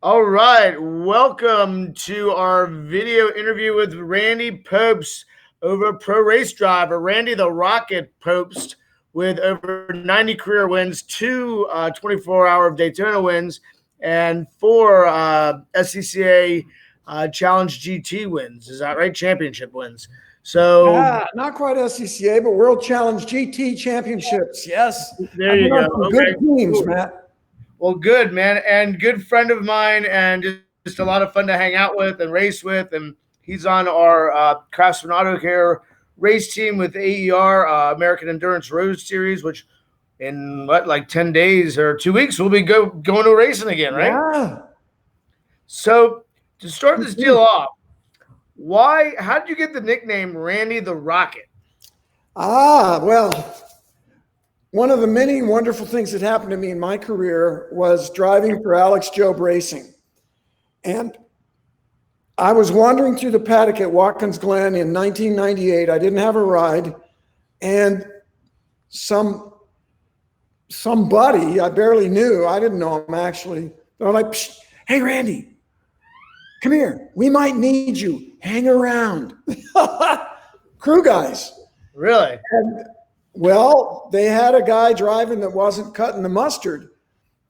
All right, welcome to our video interview with Randy Pobst over Pro Race Driver. Randy the Rocket Pobst with over 90 career wins, two 24-hour of Daytona wins, and four SCCA Challenge GT wins. Is that right? Championship wins. So not quite SCCA, but World Challenge GT Championships. Yes. there you go. Some good teams, cool. Matt. Well, good, man. And good friend of mine, and just a lot of fun to hang out with and race with. And he's on our Craftsman Auto Care race team with AER, American Endurance Road Series, which in like 10 days or 2 weeks, we'll be going to racing again, right? Yeah. So to start this deal off, how did you get the nickname Randy the Rocket? Well, one of the many wonderful things that happened to me in my career was driving for Alex Job Racing. And I was wandering through the paddock at Watkins Glen in 1998. I didn't have a ride. And somebody I barely knew, I didn't know him actually, they're like, "Hey, Randy, come here. We might need you. Hang around." Crew guys. Really? And, well, they had a guy driving that wasn't cutting the mustard.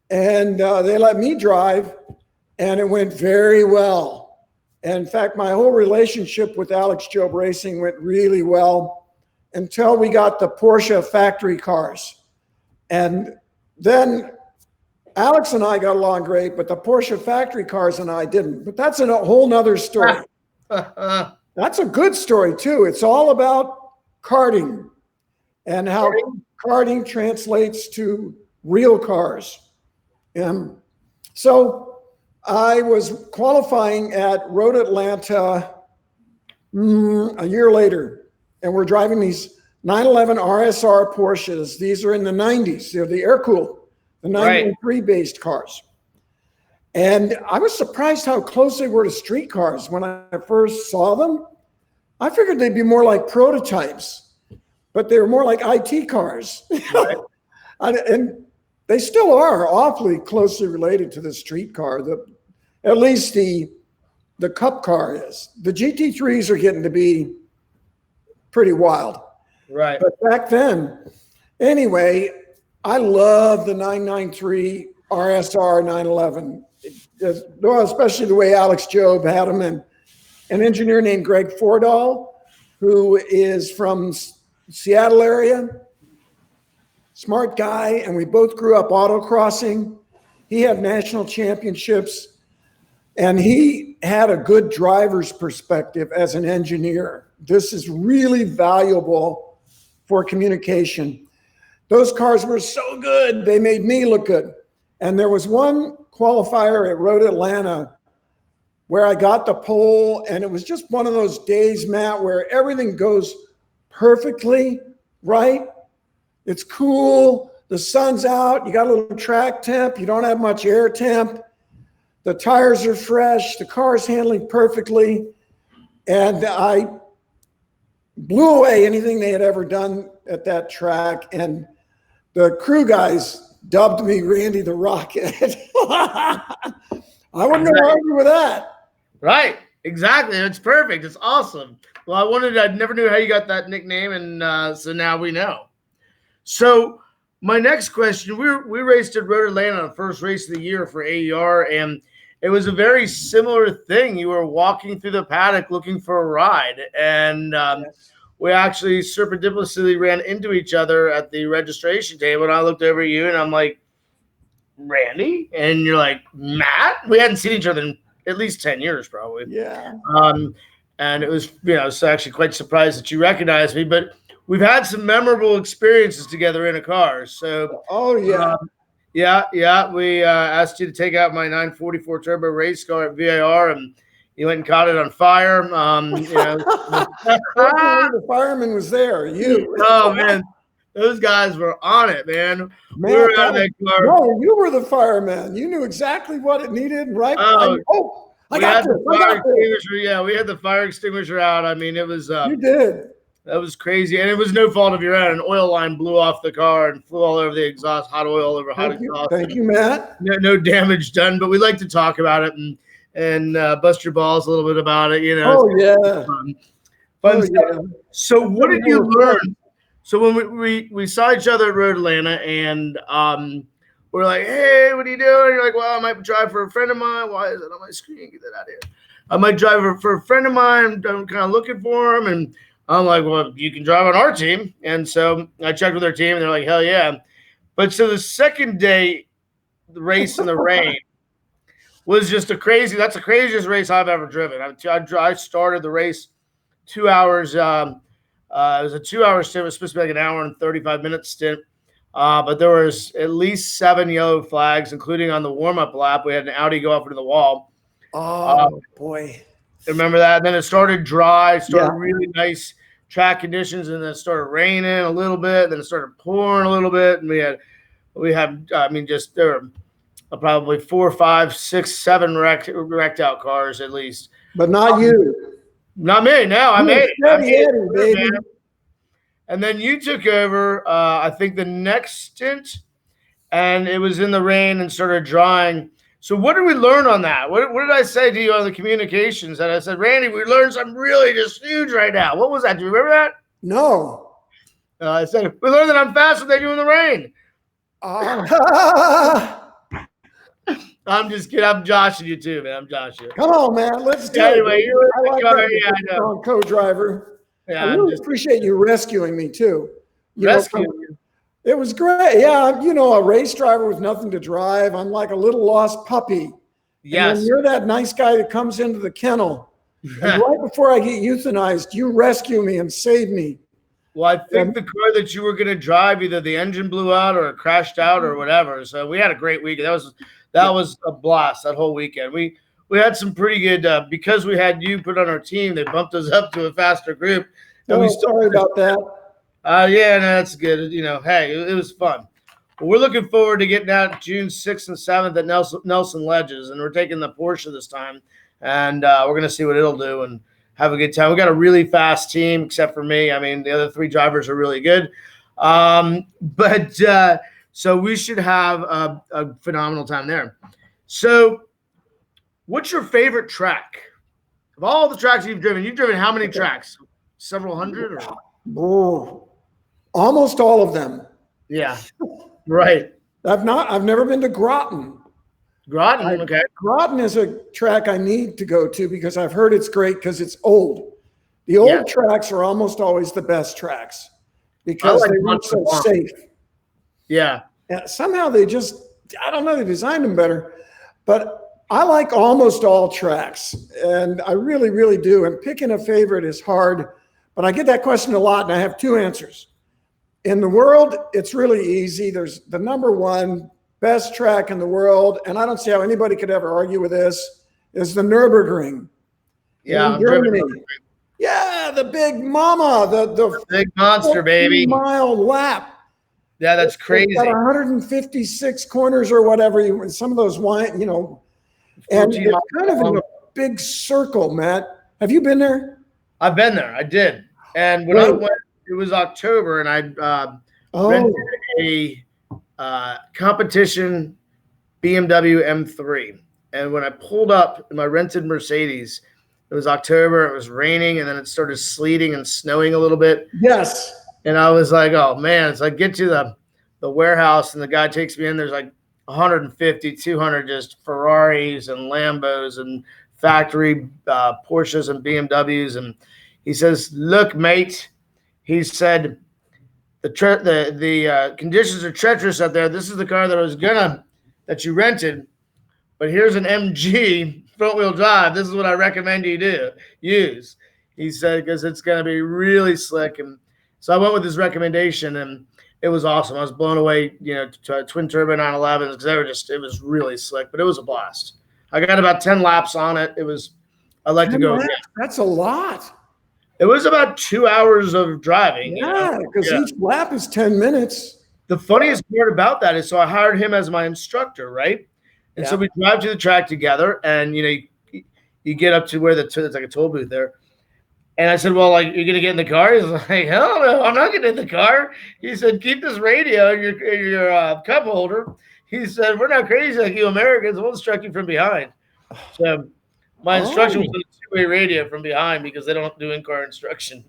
And they let me drive, and it went very well. And in fact, my whole relationship with Alex Job Racing went really well until we got the Porsche factory cars. And then Alex and I got along great, but the Porsche factory cars and I didn't. But that's a whole nother story. That's a good story, too. It's all about karting and how karting translates to real cars. So I was qualifying at Road Atlanta a year later, and we're driving these 911 RSR Porsches. These are in the 90s. They're the air-cooled, the 993-based cars. And I was surprised how close they were to street cars when I first saw them. I figured they'd be more like prototypes, but they were more like IT cars. Right. And they still are awfully closely related to the street car. At least the Cup car is. The GT3s are getting to be pretty wild. Right. But back then, anyway, I love the 993 RSR 911, especially the way Alex Job had them, and an engineer named Greg Fordahl, who is from Seattle area, smart guy, and we both grew up autocrossing. He had national championships, and he had a good driver's perspective as an engineer. This is really valuable for communication. Those cars were so good, they made me look good. And there was one qualifier at Road Atlanta where I got the pole, and it was just one of those days, Matt, where everything goes perfectly right. It's cool. The sun's out. You got a little track temp. You don't have much air temp. The tires are fresh. The car's handling perfectly. And I blew away anything they had ever done at that track. And the crew guys dubbed me Randy the Rocket. I wouldn't have argued with that. Right. Exactly. It's perfect. It's awesome. Well, I never knew how you got that nickname, and so now we know. So my next question, we raced at Road Atlanta on the first race of the year for AER, and it was a very similar thing. You were walking through the paddock looking for a ride, and we actually serendipitously ran into each other at the registration table, and I looked over at you, and I'm like, Randy? And you're like, Matt? We hadn't seen each other in at least 10 years probably. Yeah. And it was, so actually quite surprised that you recognized me, but we've had some memorable experiences together in a car. So, we asked you to take out my 944 turbo race car at VIR, and you went and caught it on fire. The fireman was there. Oh man, those guys were on it, man. We were out of that car. No, you were the fireman. You knew exactly what it needed, right? I got this. Yeah, we had the fire extinguisher out. I mean, it was. You did. That was crazy, and it was no fault of your own. An oil line blew off the car and flew all over the exhaust, hot oil all over hot exhaust. Thank you, Matt. No damage done, but we like to talk about it and bust your balls a little bit about it. Oh yeah, fun stuff. Yeah. So what did you learn? So when we saw each other at Road Atlanta, and we're like, hey, what are you doing? You're like, well, I might drive for a friend of mine. Why is it on my screen? Get that out of here. I might drive for a friend of mine. I'm kind of looking for him, and I'm like, well, you can drive on our team. And so I checked with their team, and they're like, hell yeah. But so the second day, the race in the rain was just that's the craziest race I've ever driven. I started the race 2 hours. It was a 2 hour stint. It was supposed to be like an hour and 35-minute stint. But there was at least 7 yellow flags, including on the warm-up lap. We had an Audi go off into the wall. Oh, boy. Remember that? And then it started dry. It started really nice track conditions, and then it started raining a little bit. Then it started pouring a little bit, and we had I mean, just there were probably 4, 5, 6, 7 wrecked out cars at least. But not you. Not me. No, I made it. Baby. And then you took over, I think, the next stint, and it was in the rain and started drying. So what did we learn on that? What did I say to you on the communications? And I said, Randy, we learned something really just huge right now. What was that? Do you remember that? No. I said, we learned that I'm faster than you in the rain. I'm just kidding. I'm joshing you too, man. I'm joshing you. Come on, man. Let's do it. Anyway, I like that co-driver. Yeah, I really appreciate you rescuing me too. Rescuing you. It was great. Yeah, a race driver with nothing to drive. I'm like a little lost puppy. Yes. And you're that nice guy that comes into the kennel. And right before I get euthanized, you rescue me and save me. Well, I think the car that you were going to drive, either the engine blew out or it crashed out or whatever. So we had a great weekend. That was a blast that whole weekend. We had some pretty good because we had you put on our team. They bumped us up to a faster group. And sorry about that. Yeah, no, that's good. Hey, it was fun. But we're looking forward to getting out June 6th and 7th at Nelson Ledges, and we're taking the Porsche this time, and we're going to see what it'll do and have a good time. We got a really fast team, except for me. I mean, the other 3 drivers are really good. So we should have a phenomenal time there. So what's your favorite track? Of all the tracks you've driven how many tracks? Several hundred? Oh, almost all of them. Yeah, right. I've never been to Groton. Groton, okay. Groton is a track I need to go to because I've heard it's great because it's old. The old tracks are almost always the best tracks because they were so safe. Yeah. Somehow they designed them better. But I like almost all tracks, and I really, really do. And picking a favorite is hard, but I get that question a lot, and I have 2 answers. In the world, it's really easy. There's the number 1 best track in the world, and I don't see how anybody could ever argue with this, is the Nurburgring. Yeah, in Germany. Yeah, the big mama, the big monster, baby. 40-mile lap. Yeah, that's crazy. It's got 156 corners or whatever. Some of those and it's kind of in a big circle, Matt. Have you been there? I've been there. I did. And when I went, it was October, and I rented a competition BMW M3. And when I pulled up in my rented Mercedes, it was October, it was raining, and then it started sleeting and snowing a little bit. Yes. And I was like, oh, man. So I get to the warehouse, and the guy takes me in. There's like 150, 200 just Ferraris and Lambos and factory Porsches and BMWs. And he says, look, mate, he said, the conditions are treacherous out there. This is the car that you rented, but here's an MG front-wheel drive. This is what I recommend you use. He said, because it's going to be really slick. And so I went with his recommendation, and it was awesome. I was blown away, to twin turbo 911s because it was really slick, but it was a blast. I got about 10 laps on it. I'd like to go again. That's a lot. It was about 2 hours of driving. Yeah, because each lap is 10 minutes. The funniest part about that is, so I hired him as my instructor, right? And so we drive to the track together, and you get up to where there's like a toll booth there. And I said, well, like, you're going to get in the car? He's like, hell no, I'm not getting in the car. He said, keep this radio in your cup holder. He said, we're not crazy like you Americans. We'll instruct you from behind. So my instruction was Oh, on a two-way radio from behind because they don't do in-car instruction.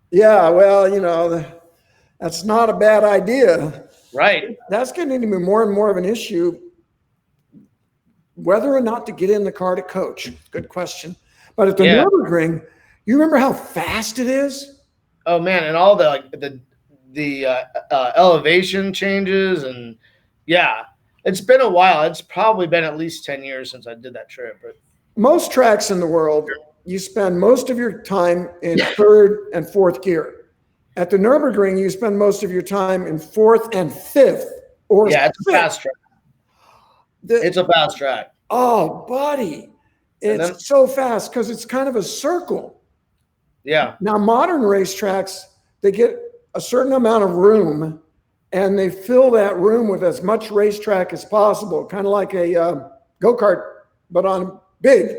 yeah. Well, that's not a bad idea. Right. That's getting to be more and more of an issue, whether or not to get in the car to coach. Good question. But at the Yeah. Nurburgring, you remember how fast it is? Oh man, and all the elevation changes, and yeah, it's been a while. It's probably been at least 10 years since I did that trip. But Most tracks in the world, you spend most of your time in third and fourth gear. At the Nurburgring, you spend most of your time in fourth and fifth. Or yeah, it's a sixth. fast track. It's a fast track. Oh, buddy, it's so fast because it's kind of a circle. Yeah. Now, modern racetracks, they get a certain amount of room and they fill that room with as much racetrack as possible, kind of like a go-kart, but on big.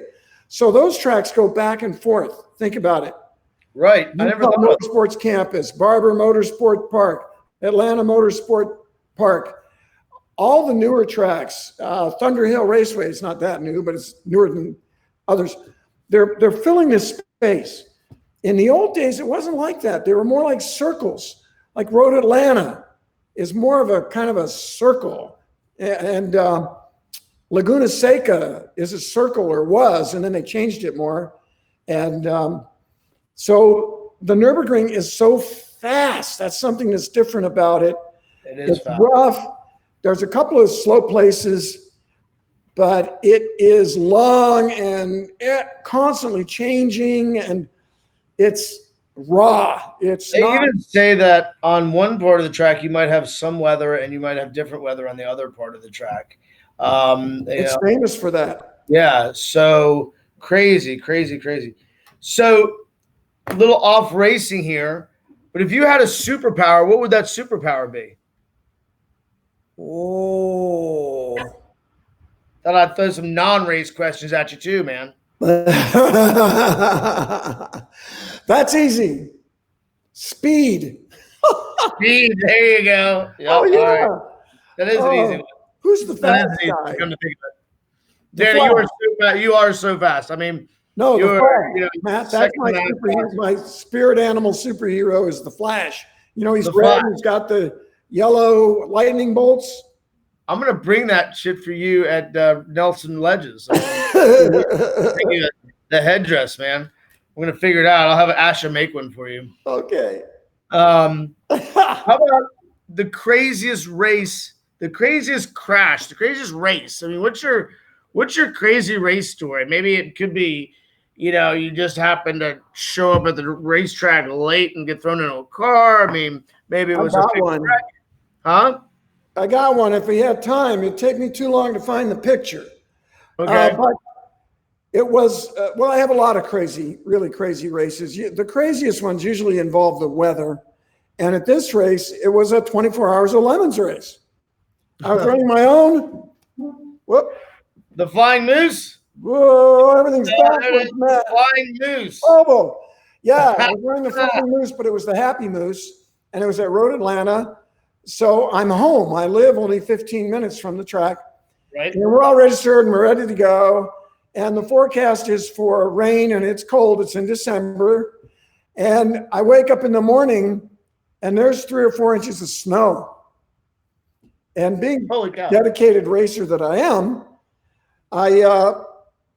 So those tracks go back and forth. Think about it. Right. I never Utah thought of Motorsports Campus, Barber Motorsport Park, Atlanta Motorsport Park, all the newer tracks, Thunder Hill Raceway, it's not that new, but it's newer than others. They're filling this space. In the old days, it wasn't like that. They were more like circles. Like Road Atlanta is more of a kind of a circle. And Laguna Seca is a circle, or was, and then they changed it more. And so the Nürburgring is so fast. That's something that's different about it. It's fast. Rough. There's a couple of slow places, but it is long and constantly changing, and it's raw. It's They even say that on one part of the track you might have some weather and you might have different weather on the other part of the track. It's famous for that. Yeah, so crazy. So a little off racing here, but if you had a superpower, what would that superpower be? Oh. Thought I'd throw some non-race questions at you too, man. That's easy. Speed. Speed. There you go. Yep, Oh, yeah. all right. That is an easy one. Who's the That fast is easy. guy? Come to think of it. Danny, you are so fast. I mean, No, the you're, Flash. Matt, that's my superhero. My spirit animal superhero is the Flash. He's The red. Flash. He's got the yellow lightning bolts. I'm gonna bring that shit for you at Nelson Ledges. The headdress, man. We're gonna figure it out. I'll have Asha make one for you. Okay. How about the craziest race, the craziest crash, the craziest race? I mean, what's your crazy race story? Maybe it could be, you just happen to show up at the racetrack late and get thrown into a car. I mean, maybe it was a big one. wreck. Huh? I got one. If we had time, it'd take me too long to find the picture. Okay. But it was, I have a lot of really crazy races. The craziest ones usually involve the weather. And at this race, it was a 24 Hours of Lemons race. I was running my own. Whoop. The Flying Moose? Whoa, everything's backwards, Matt. Flying Moose. Oh, yeah, I was wearing the Flying Moose, but it was the Happy Moose, and it was at Road Atlanta. So I'm home. I live only 15 minutes from the track. Right. And we're all registered and we're ready to go. And the forecast is for rain and it's cold. It's in December. And I wake up in the morning and there's 3 or 4 inches of snow. And being a dedicated racer that I am, I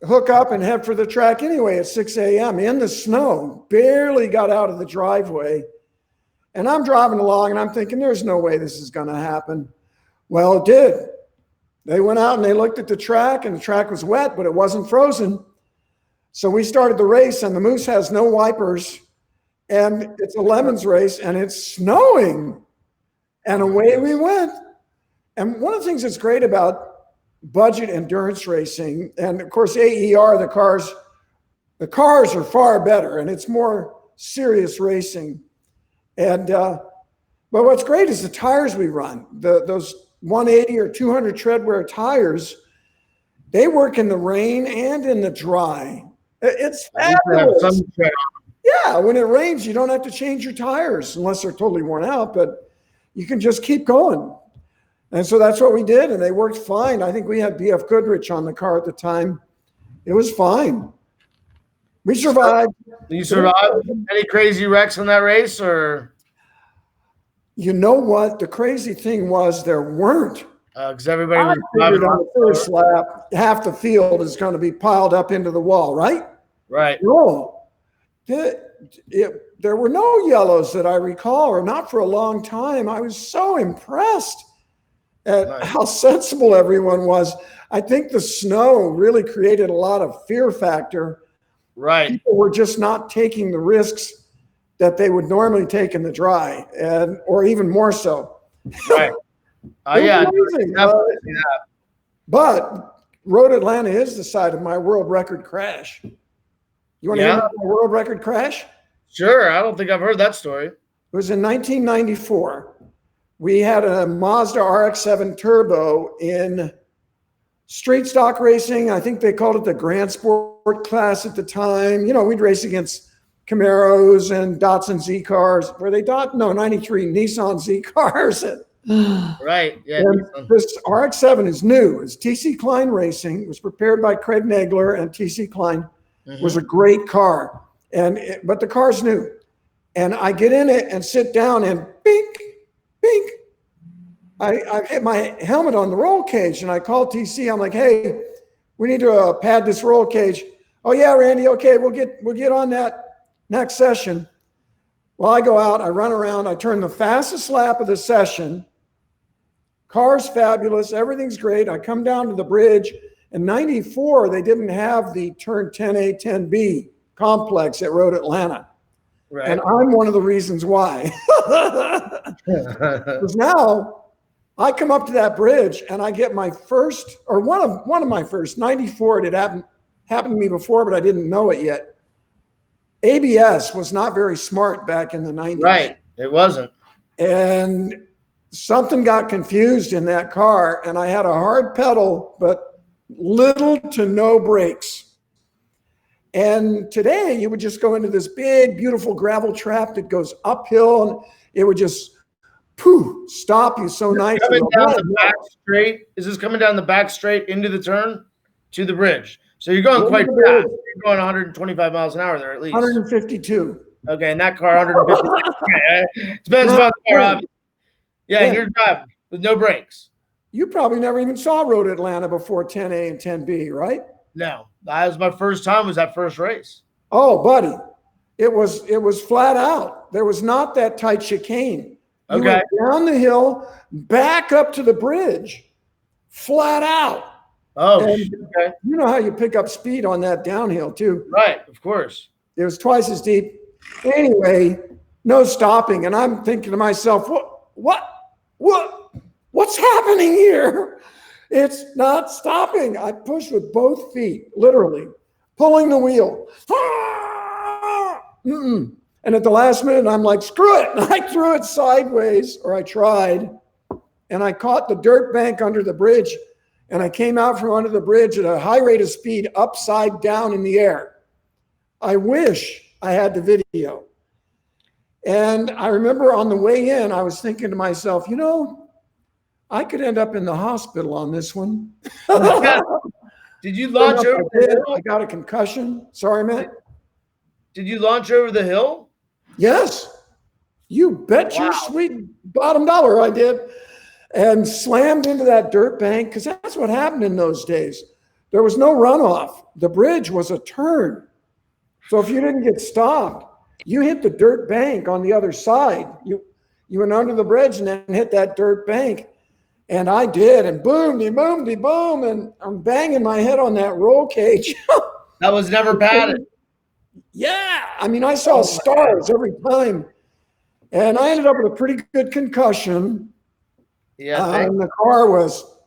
hook up and head for the track anyway at 6 a.m. in the snow. Barely got out of the driveway. And I'm driving along and I'm thinking, there's no way this is going to happen. Well, it did. They went out and they looked at the track and the track was wet, but it wasn't frozen. So we started the race and the Moose has no wipers and it's a lemons race and it's snowing. And away we went. And one of the things that's great about budget endurance racing, and of course AER, the cars are far better and it's more serious racing. And but what's great is the tires we run. Those 180 or 200 treadwear tires, they work in the rain and in the dry. It's fabulous. Yeah, Yeah, when it rains, you don't have to change your tires unless they're totally worn out, but you can just keep going. And so that's what we did, and they worked fine. I think we had BF Goodrich on the car at the time. It was fine. We survived. You survived any crazy wrecks in that race, or? You know what? The crazy thing was there weren't. Because everybody I was figured on the first lap, half the field is going to be piled up into the wall, right? Right. No. There were no yellows that I recall, or not for a long time. I was so impressed at how sensible everyone was. I think the snow really created a lot of fear factor. Right. People were just not taking the risks that they would normally take in the dry, or even more so. Right. Yeah. But Road Atlanta is the site of my world record crash. You want to hear about my world record crash? Sure. I don't think I've heard that story. It was in 1994. We had a Mazda RX-7 Turbo in street stock racing. I think they called it the Grand Sport class at the time. You know, we'd race against Camaros and Datsun Z cars. Were they 93 Nissan Z cars? Right. Yeah. This RX-7 is new. It's TC Klein Racing. It was prepared by Craig Nagler, and TC Klein was a great car. But the car's new. And I get in it and sit down, and bink, bink. I hit my helmet on the roll cage, and I call TC. I'm like, hey, we need to pad this roll cage. Oh yeah, Randy. Okay, we'll get on that next session. Well, I go out, I run around, I turn the fastest lap of the session. Car's fabulous, everything's great. I come down to the bridge. In 94, they didn't have the turn 10A, 10B complex at Road Atlanta. Right. And I'm one of the reasons why. Because now I come up to that bridge and I get my first, or one of my first, 94, it had happened to me before, but I didn't know it yet. ABS was not very smart back in the 90s. Right, it wasn't. And something got confused in that car, and I had a hard pedal, but little to no brakes. And today, you would just go into this big, beautiful gravel trap that goes uphill, and it would just stop you so nicely. Coming down the back straight. Is this coming down the back straight into the turn to the bridge? So you're going quite fast. You're going 125 miles an hour there at least. 152. Okay, and that car 150. Depends on the car. Yeah, and you're driving with no brakes. You probably never even saw Road Atlanta before 10A and 10B, right? No, that was my first time. Was that first race? Oh, buddy, it was flat out. There was not that tight chicane. You went down the hill, back up to the bridge, flat out. Oh, okay. You know how you pick up speed on that downhill too. Right, of course. It was twice as deep. Anyway, no stopping. And I'm thinking to myself, what's happening here? It's not stopping. I pushed with both feet, literally, pulling the wheel. And at the last minute, I'm like, screw it. And I threw it sideways, or I tried, and I caught the dirt bank under the bridge. And I came out from under the bridge at a high rate of speed, upside down in the air. I wish I had the video. And I remember on the way in, I was thinking to myself, you know, I could end up in the hospital on this one. Did you launch over the hill? I got a concussion. Sorry, Matt. Did you launch over the hill? Yes. You bet your sweet bottom dollar I did. And slammed into that dirt bank, because that's what happened in those days. There was no runoff. The bridge was a turn. So if you didn't get stopped, you hit the dirt bank on the other side. You went under the bridge and then hit that dirt bank. And I did, and boom, and I'm banging my head on that roll cage. That was never padded. Yeah, I mean, I saw stars every time. And I ended up with a pretty good concussion. Yeah, and the car was.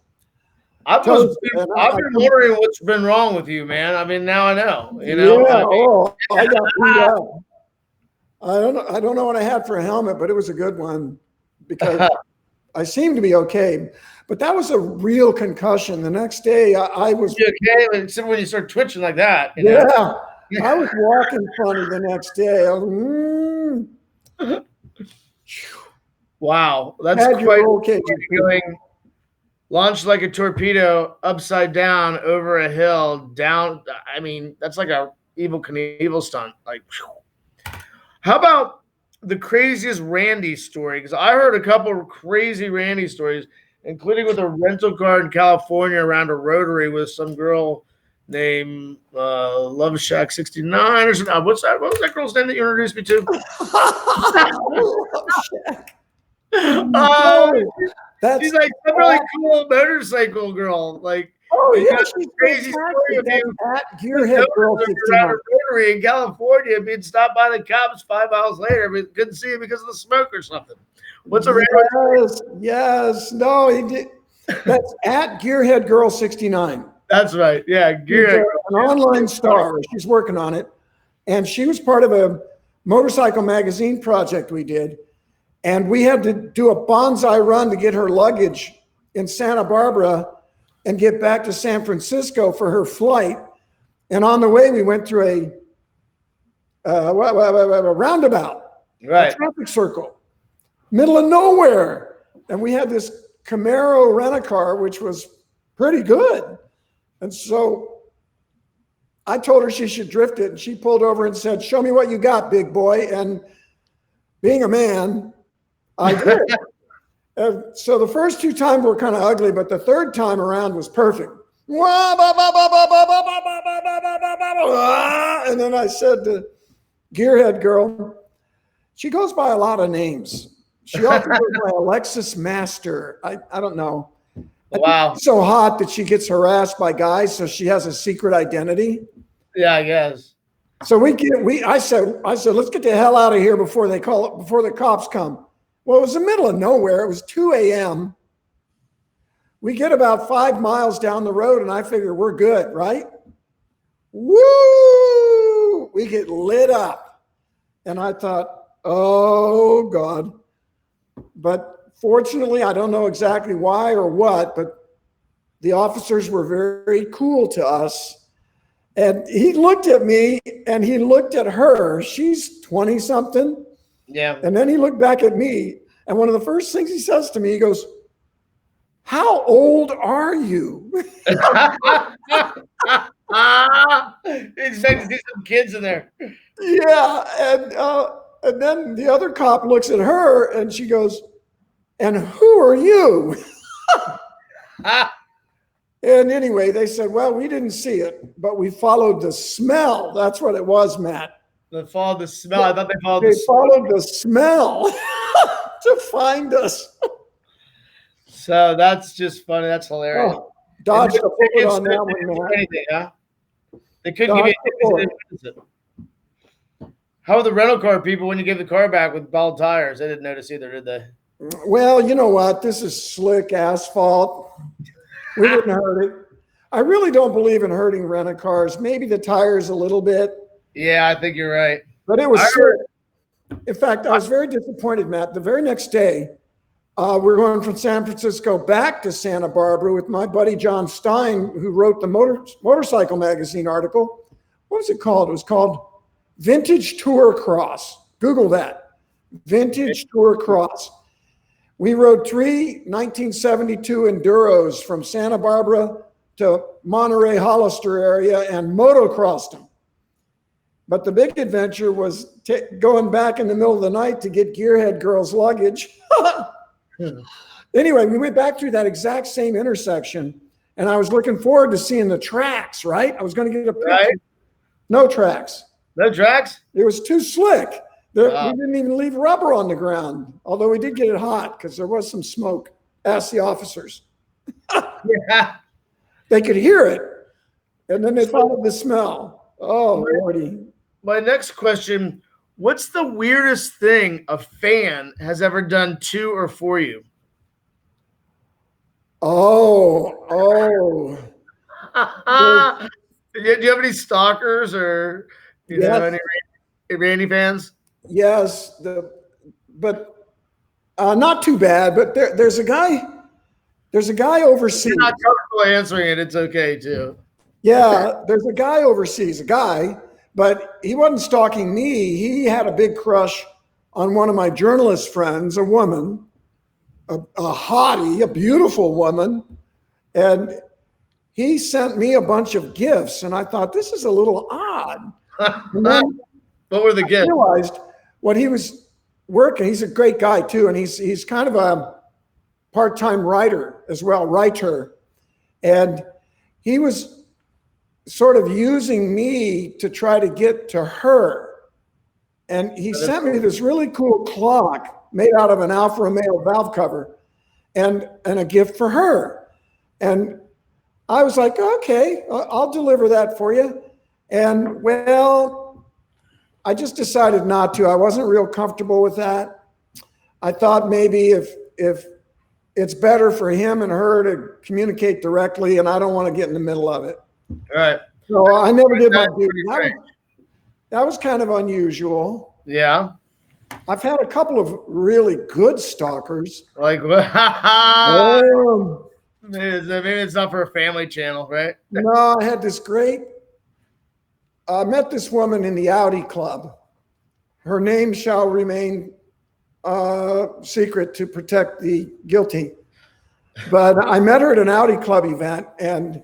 I've been wondering what's been wrong with you, man. I mean, now I know. You know. Yeah. I got beat up. I don't know what I had for a helmet, but it was a good one because I seemed to be okay. But that was a real concussion. The next day, I was okay, except when you start twitching like that. You know? I was walking funny the next day. I was, Wow, that's had your quite roll cages. going. Launched like a torpedo, upside down, over a hill, down. I mean, that's like a Evil Knievel stunt. Like, how about the craziest Randy story? Because I heard a couple of crazy Randy stories, including with a rental car in California around a rotary with some girl named Love Shack 69 or something. What's that? What was that girl's name that you introduced me to? That's She's like some really cool motorcycle girl. Like, yeah, she's crazy story of you at Gearhead Girl around 69. a rotary in California being stopped by the cops 5 miles later, but couldn't see him because of the smoke or something. What's a Yes, no, he did. That's at Gearhead Girl 69. That's right. Yeah, Gearhead Girl. An online star. She's working on it, and she was part of a motorcycle magazine project we did, and we had to do a bonsai run to get her luggage in Santa Barbara and get back to San Francisco for her flight. And on the way, we went through a roundabout, right, a traffic circle, middle of nowhere. And we had this Camaro rent-a-car, which was pretty good. And so I told her she should drift it. And she pulled over and said, "Show me what you got, big boy." And being a man, I did. So the first 2 times were kind of ugly, but the third time around was perfect. And then I said to Gearhead Girl, she goes by a lot of names. She also goes by Alexis Master. I don't know. Wow. So hot that she gets harassed by guys, so she has a secret identity. Yeah, I guess. So I said, let's get the hell out of here before the cops come. Well, it was the middle of nowhere. It was 2 a.m. We get about 5 miles down the road, and I figure we're good, right? Woo! We get lit up. And I thought, oh, God. But fortunately, I don't know exactly why or what, but the officers were very cool to us. And he looked at me, and he looked at her. She's 20-something. Yeah. And then he looked back at me, and one of the first things he says to me, he goes, "How old are you?" He's expecting to see some kids in there. Yeah, and then the other cop looks at her, and she goes, "And who are you?" And anyway, they said, "Well, we didn't see it, but we followed the smell." That's what it was, Matt. They followed the smell. I thought they followed the smell to find us. So that's just funny. That's hilarious. Oh, dodged a bullet on that one, man. Anything, huh? They couldn't give you anything. How are the rental car people when you give the car back with bald tires? They didn't notice either, did they? Well, you know what? This is slick asphalt. We didn't hurt it. I really don't believe in hurting rent-a-cars. Maybe the tires a little bit. Yeah, I think you're right. But it was slick. In fact, I was very disappointed, Matt. The very next day, we're going from San Francisco back to Santa Barbara with my buddy John Stein, who wrote the motorcycle magazine article. What was it called? It was called Vintage Tour Cross. Google that. Vintage Tour Cross. We rode 3 1972 Enduros from Santa Barbara to Monterey Hollister area and motocrossed them. But the big adventure was going back in the middle of the night to get Gearhead Girl's luggage. Anyway, we went back through that exact same intersection, and I was looking forward to seeing the tracks, right? I was going to get a picture. Right. No tracks. No tracks? It was too slick. Wow. We didn't even leave rubber on the ground, although we did get it hot because there was some smoke. Ask the officers. Yeah. They could hear it, and then they followed the smell. Oh, Lordy. My next question, what's the weirdest thing a fan has ever done to or for you? Oh. Do you have any stalkers or any Randy fans? Yes, but not too bad. But there's a guy overseas. You're not comfortable answering it. It's okay too. Yeah, there's a guy overseas. A guy But he wasn't stalking me. He had a big crush on one of my journalist friends, a woman, a hottie, a beautiful woman. And he sent me a bunch of gifts. And I thought, this is a little odd. And then what were the gifts? I realized what he was working. He's a great guy too. And he's kind of a part-time writer as well, And he was sort of using me to try to get to her. And he sent me this really cool clock made out of an Alfa Romeo valve cover and a gift for her. And I was like, okay, I'll deliver that for you. And well, I just decided not to. I wasn't real comfortable with that. I thought maybe if it's better for him and her to communicate directly, and I don't want to get in the middle of it. All right. So I never did my duty. That was kind of unusual. Yeah. I've had a couple of really good stalkers. Like, maybe it's not for a family channel, right? No, I had this I met this woman in the Audi club. Her name shall remain secret to protect the guilty. But I met her at an Audi club event, and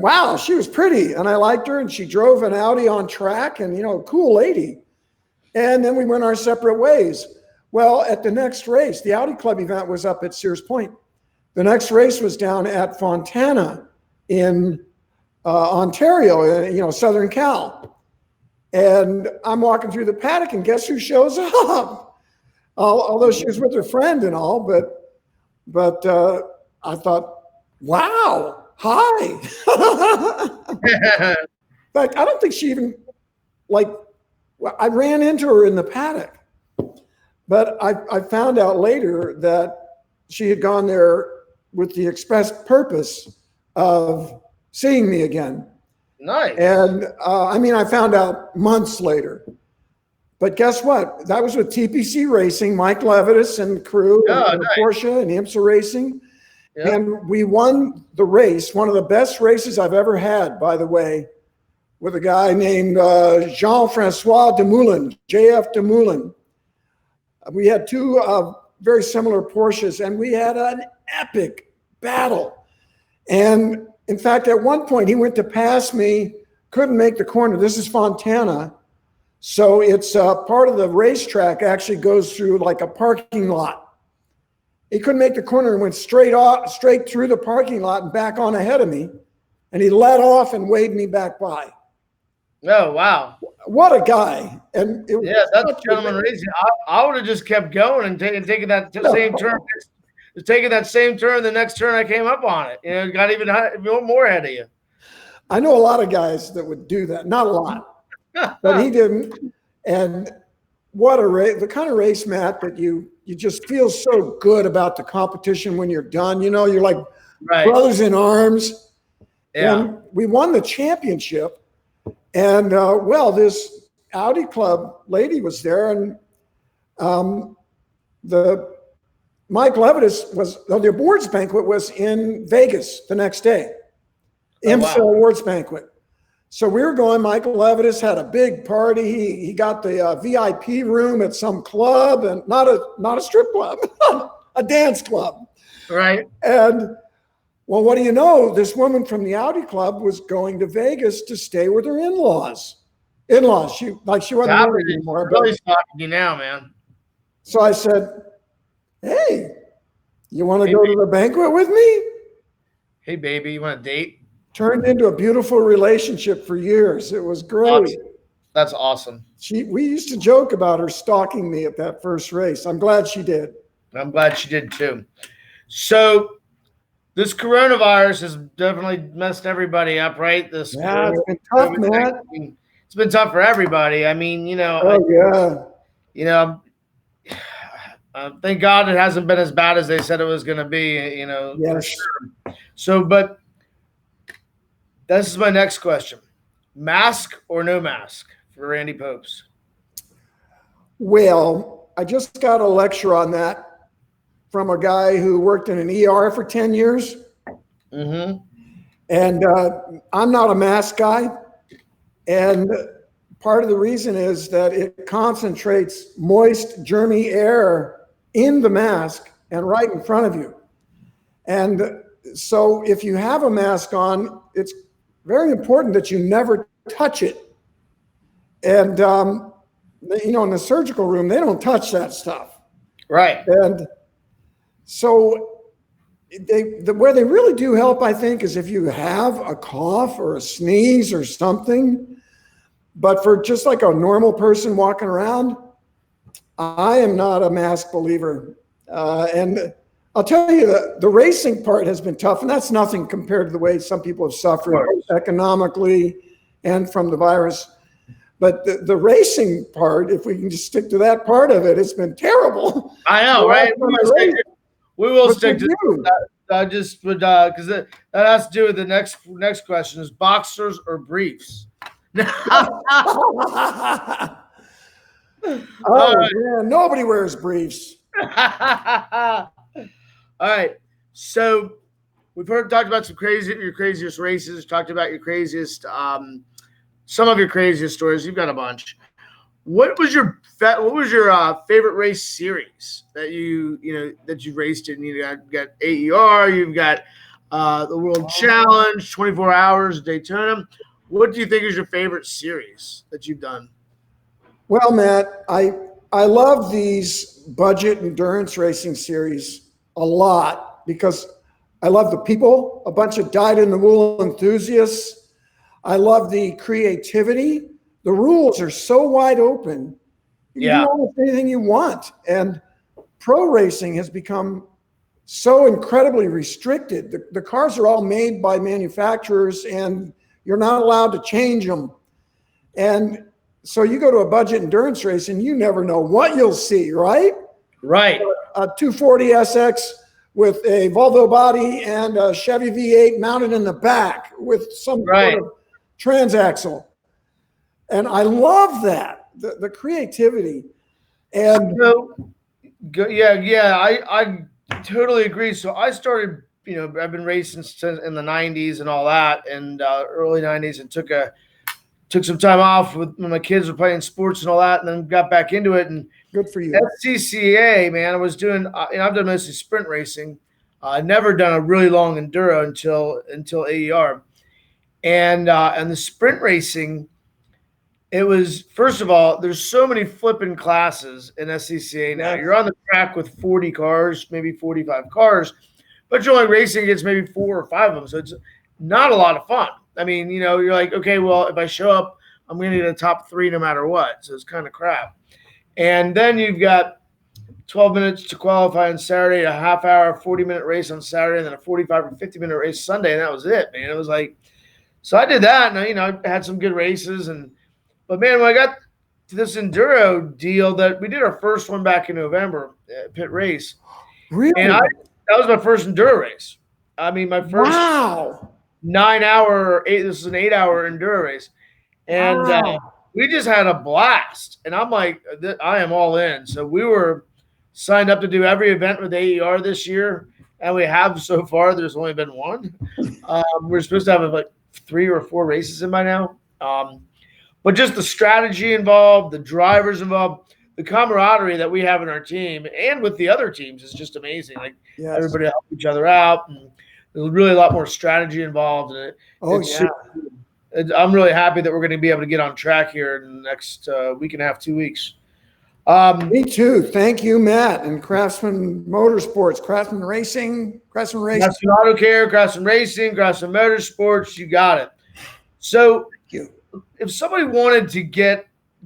wow, she was pretty, and I liked her, and she drove an Audi on track, and cool lady. And then we went our separate ways. Well, at the next race, the Audi club event was up at Sears Point. The next race was down at Fontana in Ontario, Southern Cal. And I'm walking through the paddock, and guess who shows up? Although she was with her friend and all, but I thought, wow, hi. In fact, I don't think she even, I ran into her in the paddock. But I found out later that she had gone there with the express purpose of seeing me again. Nice. And I found out months later. But guess what? That was with TPC Racing, Mike Levitas and crew, and nice. Porsche and IMSA Racing. Yep. And we won the race, one of the best races I've ever had, by the way, with a guy named Jean-Francois Demoulin, JF Demoulin. We had two very similar Porsches, and we had an epic battle. And in fact, at one point, he went to pass me, couldn't make the corner. This is Fontana. So it's part of the racetrack actually goes through like a parking lot. He couldn't make the corner and went straight through the parking lot and back on ahead of me. And he let off and waved me back by. Oh, wow. What a guy. And that's gentleman racing. I would have just kept going and taken that same turn. Taking that same turn, the next turn I came up on it. Got even more ahead of you. I know a lot of guys that would do that. Not a lot. But he didn't. And what a race, the kind of race, Matt, that you just feel so good about the competition when you're done. You're like brothers in arms. Yeah. And we won the championship. And, this Audi Club lady was there. And Mike Levitas the awards banquet was in Vegas the next day. IMSA awards banquet. So we were going, Michael Levitas had a big party. He got the VIP room at some club, and not a strip club, a dance club. Right. And well, what do you know? This woman from the Audi Club was going to Vegas to stay with her in-laws. She wasn't married anymore. Really stalking you now, man. So I said, hey, you want to go to the banquet with me? Hey, baby, you want to date? Turned into a beautiful relationship for years. It was great. That's awesome. We used to joke about her stalking me at that first race. I'm glad she did. I'm glad she did too. So this coronavirus has definitely messed everybody up, right? It's been tough, man. It's been tough for everybody. Thank God it hasn't been as bad as they said it was going to be, Yes. For sure. So, but this is my next question. Mask or no mask for Randy Pobst? Well, I just got a lecture on that from a guy who worked in an ER for 10 years. Mm-hmm. And I'm not a mask guy. And part of the reason is that it concentrates moist, germy air in the mask and right in front of you. And so if you have a mask on, it's very important that you never touch it. And, in the surgical room, they don't touch that stuff. Right. And so where they really do help, I think, is if you have a cough or a sneeze or something. But for just like a normal person walking around, I am not a mask believer. And I'll tell you, the racing part has been tough, and that's nothing compared to the way some people have suffered economically and from the virus. But the racing part, if we can just stick to that part of it, it's been terrible. I know, right? We will stick to that. Just because that has to do with the next question: is boxers or briefs? Man, nobody wears briefs. All right, so we've talked about your craziest races. Talked about your craziest, some of your craziest stories. You've got a bunch. What was your favorite race series that you raced in? You got AER, you've got the World Challenge, 24 Hours, Daytona. What do you think is your favorite series that you've done? Well, Matt, I love these budget endurance racing series a lot because I love the people, a bunch of dyed-in-the-wool enthusiasts. I love the creativity. The rules are so wide open. You can do almost anything you want. And pro racing has become so incredibly restricted. The cars are all made by manufacturers, and you're not allowed to change them. And so you go to a budget endurance race and you never know what you'll see, right? Right. A 240 SX with a Volvo body and a Chevy V8 mounted in the back with some sort of transaxle. And I love that, the creativity. And I totally agree. So I started, I've been racing since in the 90s and all that, and early 90s, and took some time off when my kids were playing sports and all that, and then got back into it. And good for you. SCCA, man, I was doing, I've done mostly sprint racing. I've never done a really long enduro until AER. And the sprint racing, it was, first of all, there's so many flipping classes in SCCA now. You're on the track with 40 cars, maybe 45 cars, but you're only racing against maybe 4 or 5 of them. So it's not a lot of fun. I mean, you're like, okay, well, if I show up, I'm going to get a top 3 no matter what. So it's kind of crap. And then you've got 12 minutes to qualify on Saturday, a half-hour, 40-minute race on Saturday, and then a 45 or 50-minute race Sunday, and that was it, man. It was like, so I did that, and I had some good races, but man, when I got to this enduro deal, that we did our first one back in November, pit race. Really? And that was my first enduro race. I mean, my first 9-hour, this is an 8-hour enduro race. And we just had a blast. And I'm like, I am all in. So we were signed up to do every event with AER this year. And we have so far. There's only been one. We're supposed to have like 3 or 4 races in by now. But just the strategy involved, the drivers involved, the camaraderie that we have in our team and with the other teams is just amazing. Like everybody help each other out, and there's really a lot more strategy involved in it. I'm really happy that we're going to be able to get on track here in the next week and a half, 2 weeks. Me too. Thank you, Matt, and Craftsman Motorsports, Craftsman Racing. Craftsman Auto Care, Craftsman Racing, Craftsman Motorsports. You got it. So if somebody wanted to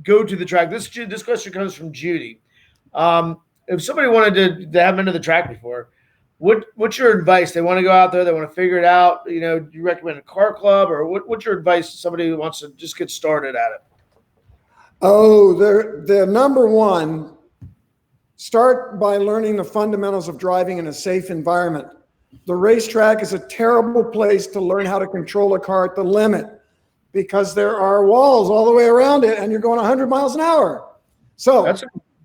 go to the track, this question comes from Judy. If somebody wanted to have been to the track before, what's your advice? They want to go out there, they want to figure it out. Do you recommend a car club, or what's your advice to somebody who wants to just get started at it? Oh, the number one, start by learning the fundamentals of driving in a safe environment. The racetrack is a terrible place to learn how to control a car at the limit, because there are walls all the way around it and you're going 100 miles an hour. So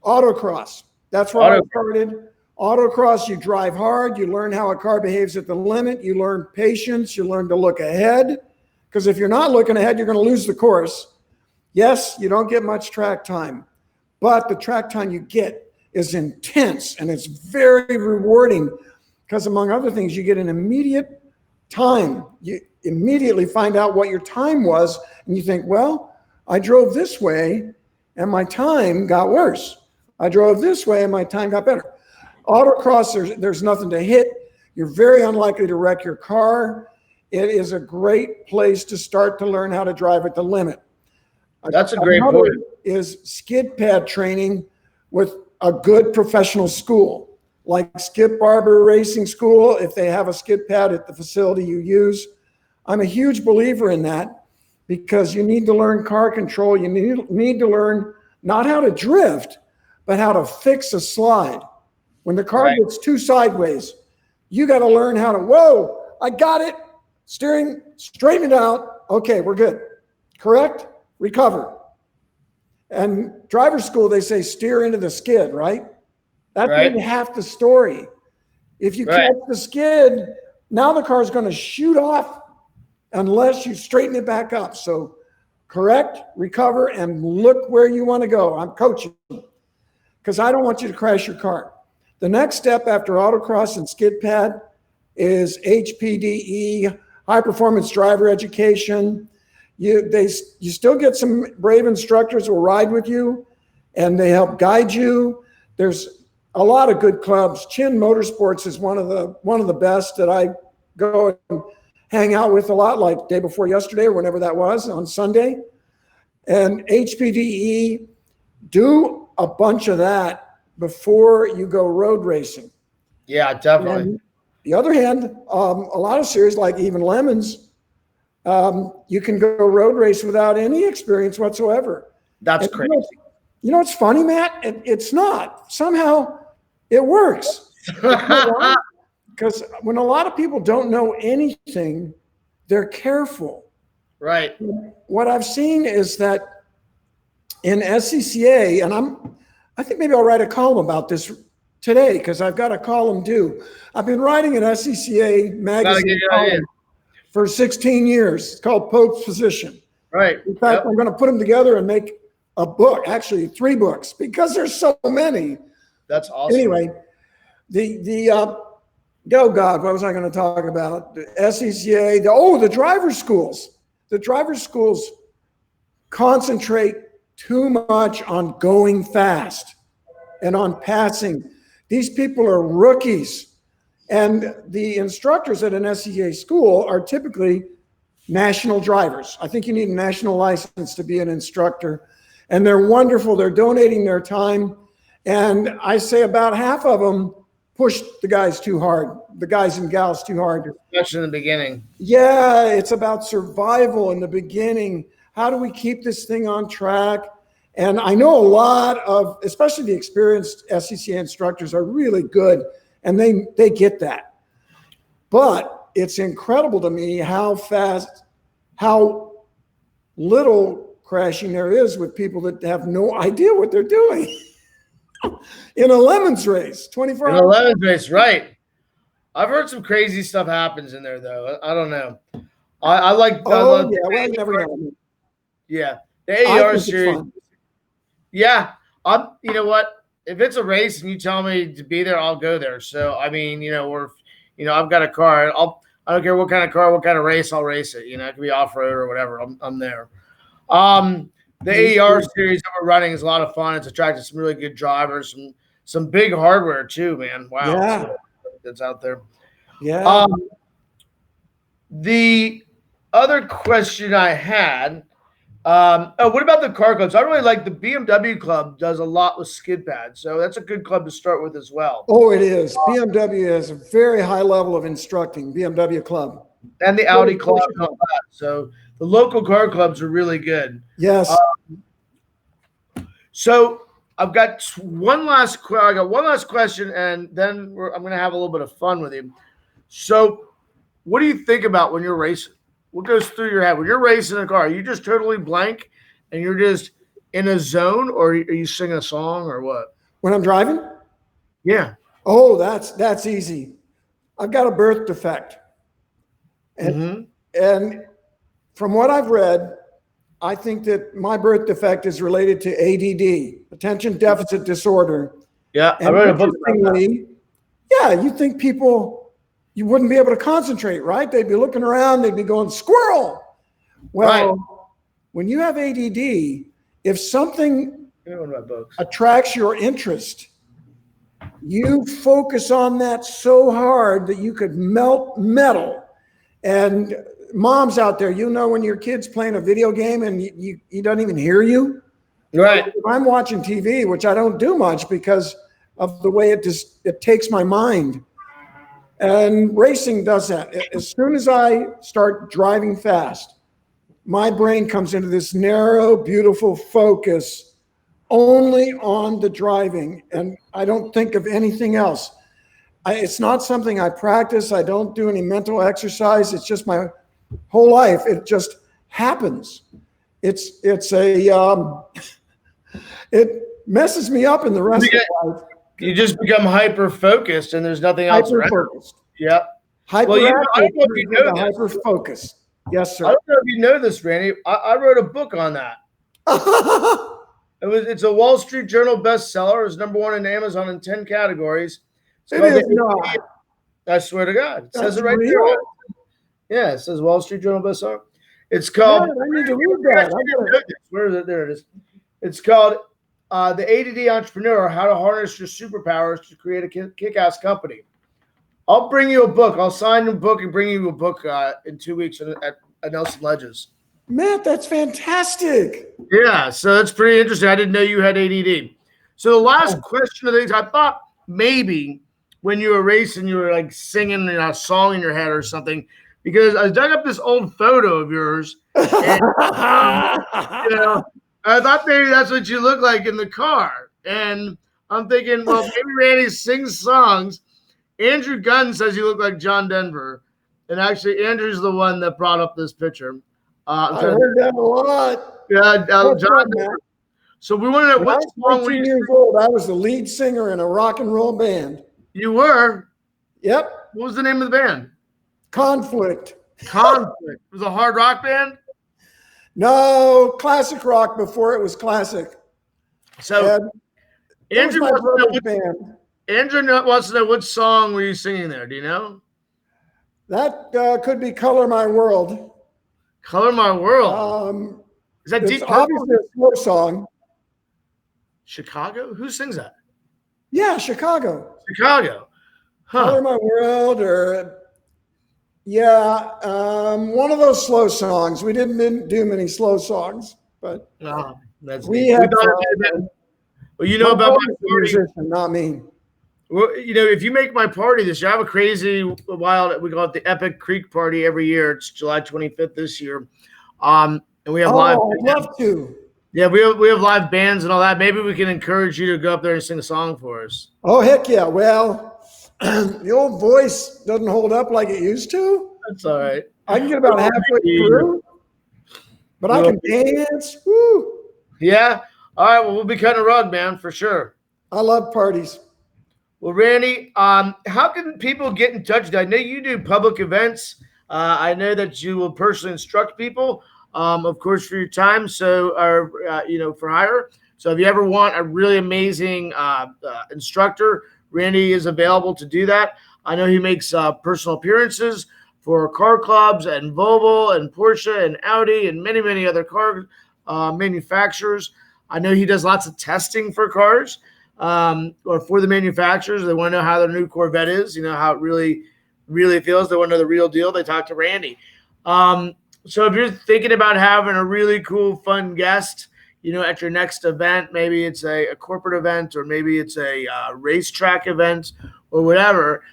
autocross, that's where I started. Autocross, you drive hard, you learn how a car behaves at the limit, you learn patience, you learn to look ahead, Because if you're not looking ahead, you're going to lose the course. Yes, you don't get much track time, but the track time you get is intense and it's very rewarding because, among other things, you get an immediate time. You immediately find out what your time was, and you think, well, I drove this way and my time got worse. I drove this way and my time got better. Autocross, there's nothing to hit. You're very unlikely to wreck your car. It is a great place to start to learn how to drive at the limit. That's a great point. Is skid pad training with a good professional school, like Skip Barber Racing School, if they have a skid pad at the facility you use. I'm a huge believer in that because you need to learn car control. You need to learn not how to drift, but how to fix a slide. When the car gets too sideways, you got to learn how to, whoa, I got it. Steering, straighten it out. Okay, we're good. Correct? Recover. And driver school, they say steer into the skid, right? That's really half the story. If you catch the skid, now the car is going to shoot off unless you straighten it back up. So correct, recover, and look where you want to go. I'm coaching because I don't want you to crash your car. The next step after autocross and skid pad is HPDE, high performance driver education. You still get some brave instructors who will ride with you and they help guide you. There's a lot of good clubs. Chin Motorsports is one of the best that I go and hang out with a lot, like day before yesterday or whenever that was on Sunday. And HPDE, do a bunch of that before you go road racing. Yeah, definitely. And the other hand, a lot of series like Even Lemons, you can go road race without any experience whatsoever. That's crazy. You know what's funny, Matt? It's not. Somehow it works. Because when a lot of people don't know anything, they're careful. Right. What I've seen is that in SCCA, and I think maybe I'll write a column about this today because I've got a column due. I've been writing an SCCA magazine column for 16 years. It's called Pobst Position. Right. In fact, I'm going to put them together and make a book, actually 3 books, because there's so many. That's awesome. Anyway, what was I going to talk about? The SCCA, the driver schools. The driver schools concentrate too much on going fast and on passing. These people are rookies. And the instructors at an SCCA school are typically national drivers. I think you need a national license to be an instructor. And they're wonderful. They're donating their time. And I say about half of them push the guys too hard, the guys and gals too hard. Especially in the beginning. Yeah, it's about survival in the beginning. How do we keep this thing on track? And I know a lot of, especially the experienced SCCA instructors are really good, and they get that. But it's incredible to me how little crashing there is with people that have no idea what they're doing. In a lemons race, 24 hours. In a lemons race, right. I've heard some crazy stuff happens in there, though. I don't know. I like. Oh, yeah. Well, never know. Yeah. The AER series. Yeah. You know what? If it's a race and you tell me to be there, I'll go there. So, I mean, I've got a car. I don't care what kind of car, what kind of race, I'll race it. It could be off-road or whatever. I'm there. The AER series that we're running is a lot of fun. It's attracted some really good drivers, some big hardware too, man. Wow. Yeah. That's out there. Yeah. The other question I had, what about the car clubs? I really like the BMW club does a lot with skid pads. So that's a good club to start with as well. Oh, it is. BMW has a very high level of instructing, BMW club. And the Audi club and all that. So the local car clubs are really good. Yes. So I've got one last question, and then I'm going to have a little bit of fun with you. So what do you think about when you're racing? What goes through your head when you're racing a car? Are you just totally blank and you're just in a zone, or are you singing a song, or what? When I'm driving? Yeah. Oh, that's easy. I've got a birth defect. And from what I've read, I think that my birth defect is related to ADD, attention deficit disorder. Yeah, I And read a book about that. yeah, you think people, you wouldn't be able to concentrate, right? They'd be looking around, they'd be going, squirrel. Well, Right. when you have ADD, if something One of my books. attracts your interest, you focus on that so hard that you could melt metal. And moms out there, you know when your kid's playing a video game and he doesn't even hear you? Right. If I'm watching TV, which I don't do much because of the way it takes my mind. And racing does that. As soon as I start driving fast, my brain comes into this narrow, beautiful focus only on the driving, and I don't think of anything else. It's not something I practice. I don't do any mental exercise. It's just my whole life. It just happens. It messes me up in the rest of life. You just become hyper focused, and there's nothing else around. Hyper focused. Yep. Hyper Well, I don't know if you know this. hyper focused. Yes, sir. I don't know if you know this, Randy. I wrote a book on that. It's a Wall Street Journal bestseller. It's #1 in Amazon in 10 categories. It is not. I swear to God. It says That's it right real? there. Yeah, it says Wall Street Journal bestseller. It's called. Man, I need to read that. Where is it? There it is. It's called The ADD Entrepreneur: How to Harness Your Superpowers to Create a Kick-Ass Company. I'll bring you a book. I'll sign the book and bring you a book in 2 weeks at Nelson Ledges. Matt, that's fantastic. Yeah, so that's pretty interesting. I didn't know you had ADD. So the last question of these, I thought maybe when you were racing, you were like singing a song in your head or something, because I dug up this old photo of yours. And, I thought maybe that's what you look like in the car. And I'm thinking, well, maybe Randy sings songs. Andrew Gunn says you look like John Denver. And actually, Andrew's the one that brought up this picture. I heard that a lot. Yeah, John Denver. So we want to know what song were you? 14 years old, I was the lead singer in a rock and roll band. You were? Yep. What was the name of the band? Conflict. Conflict. It was a hard rock band? No, classic rock before it was classic. So Andrew Andrew wants to know which song were you singing there? Do you know? That could be "Color My World." "Color My World." Is that Deep Purple? Obviously a slow song. Chicago? Who sings that? Yeah, Chicago. Chicago. Huh. "Color My World," or one of those slow songs. We didn't do many slow songs, but we had fun. Well, you know about my party. Musician, not me. Well, if you make my party this year, I have a crazy wild. We call it the Epic Creek Party every year. It's July 25th this year, and we have live. I'd love to. Yeah, we have live bands and all that. Maybe we can encourage you to go up there and sing a song for us. Oh heck yeah! Well, the old voice doesn't hold up like it used to. That's all right. I can get about halfway through, but I can dance. Woo! Yeah. All right. Well, we'll be cutting a rug, man, for sure. I love parties. Well, Randy, how can people get in touch with you? I know you do public events. I know that you will personally instruct people, of course, for your time. So, for hire. So, if you ever want a really amazing instructor, Randy is available to do that. I know he makes personal appearances for car clubs and Volvo and Porsche and Audi and many, many other car manufacturers. I know he does lots of testing for cars. Or for the manufacturers. They want to know how their new Corvette is, how it really, really feels. They want to know the real deal. They talk to Randy. So if you're thinking about having a really cool, fun guest, at your next event, maybe it's a corporate event, or maybe it's a racetrack event or whatever,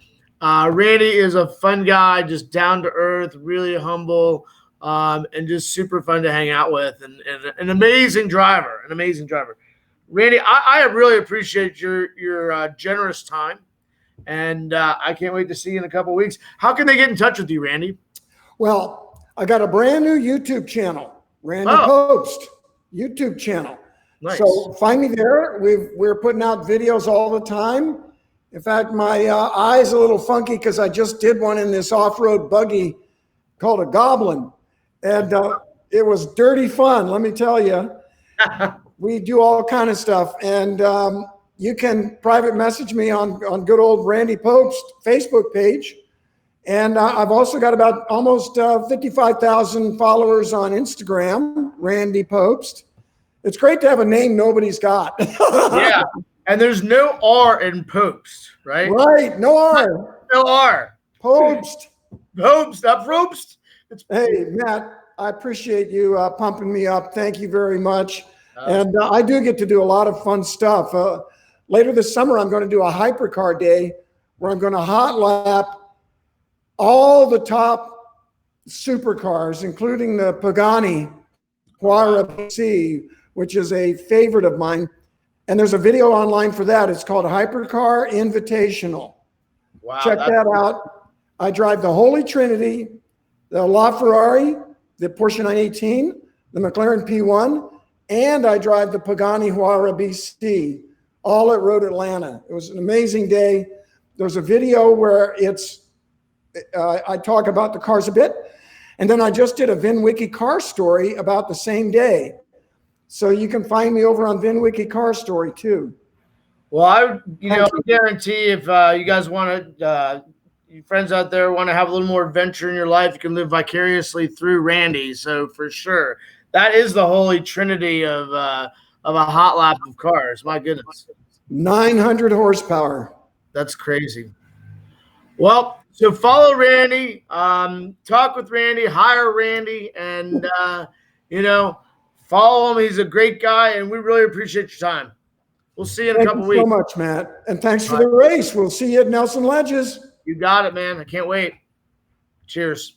Randy is a fun guy, just down to earth, really humble, and just super fun to hang out with, and an amazing driver, Randy, I really appreciate your generous time, and I can't wait to see you in a couple of weeks. How can they get in touch with you, Randy? Well, I got a brand new YouTube channel, Randy Pobst YouTube channel. Nice. So find me there. We're putting out videos all the time. In fact, my eye's a little funky because I just did one in this off-road buggy called a Goblin. And it was dirty fun, let me tell you. We do all kind of stuff. And you can private message me on good old Randy Pobst Facebook page. And I've also got about almost 55,000 followers on Instagram, Randy Pobst. It's great to have a name nobody's got. Yeah. And there's no R in Pobst, right? Right. No R. No R. Pobst. Pobst, not Probst. Hey, Matt, I appreciate you pumping me up. Thank you very much. And I do get to do a lot of fun stuff. Later this summer, I'm going to do a hypercar day where I'm going to hot lap all the top supercars, including the Pagani Huayra BC, which is a favorite of mine. And there's a video online for that. It's called Hypercar Invitational. Wow, check that out. I drive the Holy Trinity, the LaFerrari, the Porsche 918, the McLaren P1, and I drive the Pagani Huayra BC, all at Road Atlanta. It was an amazing day. There's a video where I talk about the cars a bit, and then I just did a VinWiki car story about the same day. So you can find me over on VinWiki car story too. Well, I guarantee if you guys want to, you friends out there want to have a little more adventure in your life, you can live vicariously through Randy. So for sure, that is the holy trinity of a hot lap of cars. My goodness, 900 horsepower. That's crazy. Well, so follow Randy, talk with Randy, hire Randy, and follow him. He's a great guy, and we really appreciate your time. We'll see you in a couple weeks. Thank you so much, Matt. And thanks for the race. We'll see you at Nelson Ledges. You got it, man. I can't wait. Cheers.